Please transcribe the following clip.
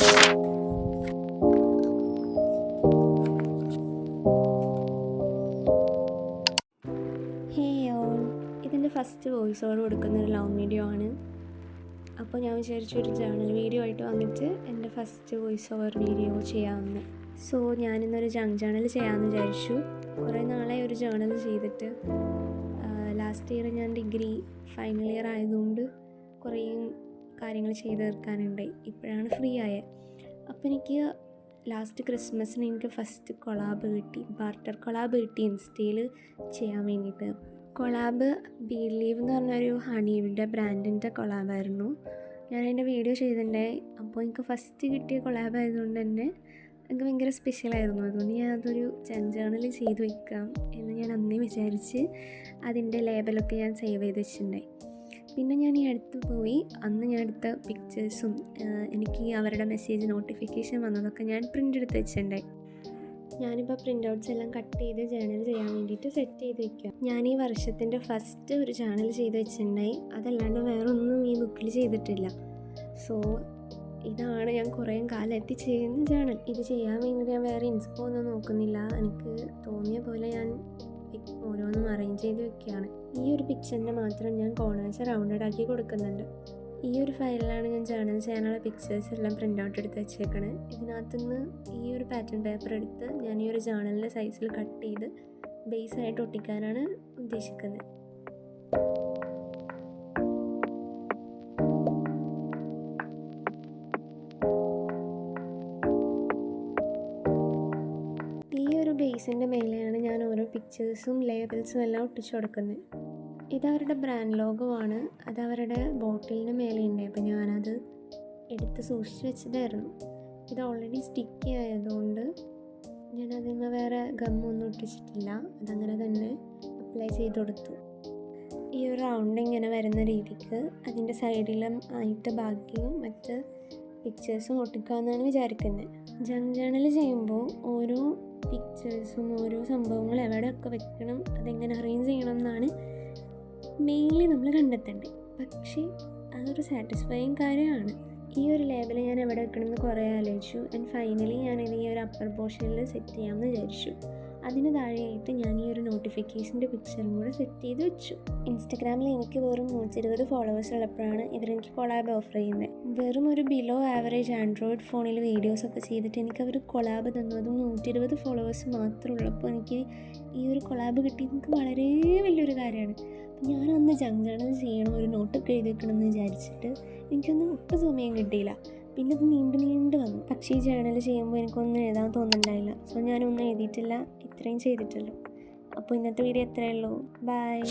ഹേ all, ഇതിൻ്റെ first voice over കൊടുക്കുന്ന ഒരു ലവ് വീഡിയോ ആണ്. അപ്പോൾ ഞാൻ വിചാരിച്ചു ഒരു ജേണൽ വീഡിയോ ആയിട്ട് വന്നിട്ട് എൻ്റെ ഫസ്റ്റ് വോയിസ് ഓവർ വീഡിയോ ചെയ്യാമെന്ന്. സോ ഞാനിന്നൊരു ജങ്ക് ജേണൽ ചെയ്യാമെന്ന് വിചാരിച്ചു. കുറേ നാളായി ഒരു ജേണൽ ചെയ്തിട്ട്. ലാസ്റ്റ് ഇയർ ഞാൻ ഡിഗ്രി ഫൈനൽ ഇയർ ആയതുകൊണ്ട് കുറേ കാര്യങ്ങൾ ചെയ്ത് തീർക്കാനുണ്ടായി. ഇപ്പോഴാണ് ഫ്രീ ആയത്. അപ്പോൾ എനിക്ക് ലാസ്റ്റ് ക്രിസ്മസിന് എനിക്ക് ഫസ്റ്റ് കൊളാബ് കിട്ടി, ബാർട്ടർ കൊളാബ് കിട്ടി ഇൻസ്റ്റയിൽ ചെയ്യാൻ വേണ്ടിയിട്ട്. കൊളാബ് ബിലീവ് എന്ന് പറഞ്ഞൊരു ഹണിയുടെ ബ്രാൻഡിൻ്റെ കൊളാബായിരുന്നു. ഞാൻ അതിൻ്റെ വീഡിയോ ചെയ്തിട്ടുണ്ടായി. അപ്പോൾ എനിക്ക് ഫസ്റ്റ് കിട്ടിയ കൊളാബ് ആയതുകൊണ്ട് തന്നെ എനിക്ക് ഭയങ്കര സ്പെഷ്യലായിരുന്നു. അതുകൊണ്ട് ഞാൻ അതൊരു ജേണൽ ചെയ്ത് വെക്കാം എന്ന് ഞാൻ അന്നേ വിചാരിച്ച് അതിൻ്റെ ലേബലൊക്കെ ഞാൻ സേവ് ചെയ്ത് വെച്ചിട്ടുണ്ടായി. പിന്നെ ഞാൻ ഈ അടുത്ത് പോയി അന്ന് ഞാൻ എടുത്ത പിക്ചേഴ്സും എനിക്ക് അവരുടെ മെസ്സേജ് നോട്ടിഫിക്കേഷൻ വന്നതൊക്കെ ഞാൻ പ്രിൻ്റ് എടുത്ത് വെച്ചിട്ടുണ്ടായി. ഞാനിപ്പോൾ പ്രിൻ്റ് ഔട്ട്സ് എല്ലാം കട്ട് ചെയ്ത് ജേണൽ ചെയ്യാൻ വേണ്ടിയിട്ട് സെറ്റ് ചെയ്ത് വെക്കുക. ഞാൻ ഈ വർഷത്തിൻ്റെ ഫസ്റ്റ് ഒരു ജേണൽ ചെയ്ത് വെച്ചിട്ടുണ്ടായി. അതല്ലാണ്ട് വേറൊന്നും ഈ ബുക്കിൽ ചെയ്തിട്ടില്ല. സോ ഇതാണ് ഞാൻ കുറേ കാലമായിട്ട് ചെയ്യുന്ന ജേണൽ. ഇത് ചെയ്യാൻ വേണ്ടിയിട്ട് ഞാൻ വേറെ ഇൻസ്പോ ഒന്നും നോക്കുന്നില്ല. എനിക്ക് തോന്നിയ പോലെ ഞാൻ ഓരോന്നും അറേഞ്ച് ചെയ്ത് വെക്കുകയാണ്. ഈ ഒരു പിക്ചറിൻ്റെ മാത്രം ഞാൻ കോർണേഴ്സ് റൗണ്ടഡ് ആക്കി കൊടുക്കുന്നുണ്ട്. ഈ ഒരു ഫയലിലാണ് ഞാൻ ജേണൽ ചെയ്യാനുള്ള പിക്ചേഴ്സ് എല്ലാം പ്രിൻ്റ് ഔട്ട് എടുത്ത് വെച്ചേക്കണേ. ഇതിനകത്തുനിന്ന് ഈ ഒരു പാറ്റേൺ പേപ്പർ എടുത്ത് ഞാൻ ഈ ഒരു ജേണലിൻ്റെ സൈസിൽ കട്ട് ചെയ്ത് ബേസായിട്ട് ഒട്ടിക്കാനാണ് ഉദ്ദേശിക്കുന്നത്. ഈ ഒരു ബേസിൻ്റെ മേലെയാണ് ഞാൻ ഓരോ പിക്ചേഴ്സും ലേബൽസും എല്ലാം ഒട്ടിച്ചു കൊടുക്കുന്നത്. ഇതവരുടെ ബ്രാൻഡ് ലോഗോ ആണ്. അതവരുടെ ബോട്ടിലിൻ്റെ മേലെ ഉണ്ട്. അപ്പോൾ ഞാനത് എടുത്ത് സൂക്ഷിച്ച് വെച്ചതായിരുന്നു. ഇത് ഓൾറെഡി സ്റ്റിക്കി ആയതുകൊണ്ട് ഞാനതിന് വേറെ ഗമ്മൊന്നും ഒട്ടിച്ചിട്ടില്ല. അതങ്ങനെ തന്നെ അപ്ലൈ ചെയ്ത് കൊടുത്തു. ഈ ഒരു റൗണ്ട് ഇങ്ങനെ വരുന്ന രീതിക്ക് അതിൻ്റെ സൈഡിലും ആയിട്ട് ബാക്കിയും മറ്റ് പിക്ചേഴ്സും ഒട്ടിക്കാമെന്നാണ് വിചാരിക്കുന്നത്. ജങ്ക് ജേണൽ ചെയ്യുമ്പോൾ ഓരോ പിക്ചേഴ്സും ഓരോ സംഭവങ്ങൾ എവിടെയൊക്കെ വെക്കണം, അതെങ്ങനെ അറേഞ്ച് ചെയ്യണം എന്നാണ് മെയിൻലി നമ്മൾ കണ്ടെത്തേണ്ടത്. പക്ഷേ അതൊരു സാറ്റിസ്ഫൈയിങ് കാര്യമാണ്. ഈ ഒരു ലേബൽ ഞാൻ എവിടെ വെക്കണമെന്ന് കുറേ ആലോചിച്ചു. ആൻഡ് ഫൈനലി ഞാനിത് ഈ ഒരു അപ്പർ പോർഷനിൽ സെറ്റ് ചെയ്യാമെന്ന് വിചാരിച്ചു. അതിന് താഴെയായിട്ട് ഞാൻ ഈ ഒരു നോട്ടിഫിക്കേഷൻ്റെ പിക്ചറും കൂടെ സെറ്റ് ചെയ്ത് വെച്ചു. ഇൻസ്റ്റഗ്രാമിൽ എനിക്ക് വെറും 120 ഫോളോവേഴ്സ് ഉള്ളപ്പോഴാണ് ഇവരെനിക്ക് കൊളാബ് ഓഫർ ചെയ്യുന്നത്. വെറും ഒരു ബിലോ ആവറേജ് ആൻഡ്രോയിഡ് ഫോണിൽ വീഡിയോസൊക്കെ ചെയ്തിട്ട് എനിക്ക് അവർ കൊളാബ് തന്നു. അതും 120 ഫോളോവേഴ്സ് മാത്രം ഉള്ളപ്പോൾ എനിക്ക് ഈ ഒരു കൊളാബ് കിട്ടിയത് എനിക്ക് വളരെ വലിയൊരു കാര്യമാണ്. ഞാനന്ന് ജങ്ക് ജേണൽ ചെയ്യണം, ഒരു നോട്ടൊക്കെ എഴുതി വെക്കണം എന്ന് വിചാരിച്ചിട്ട് എനിക്കൊന്നും ഒട്ടും സമയം കിട്ടിയില്ല. പിന്നെ അത് നീണ്ടു വന്നു. പക്ഷേ ഈ ജേണൽ ചെയ്യുമ്പോൾ എനിക്കൊന്നും എഴുതാൻ തോന്നുന്നുണ്ടായില്ല. സോ ഞാനൊന്നും എഴുതിയിട്ടില്ല, ഇത്രയും ചെയ്തിട്ടുള്ളൂ. അപ്പോൾ ഇന്നത്തെ വീഡിയോ എത്രയേ ഉള്ളൂ. ബൈ.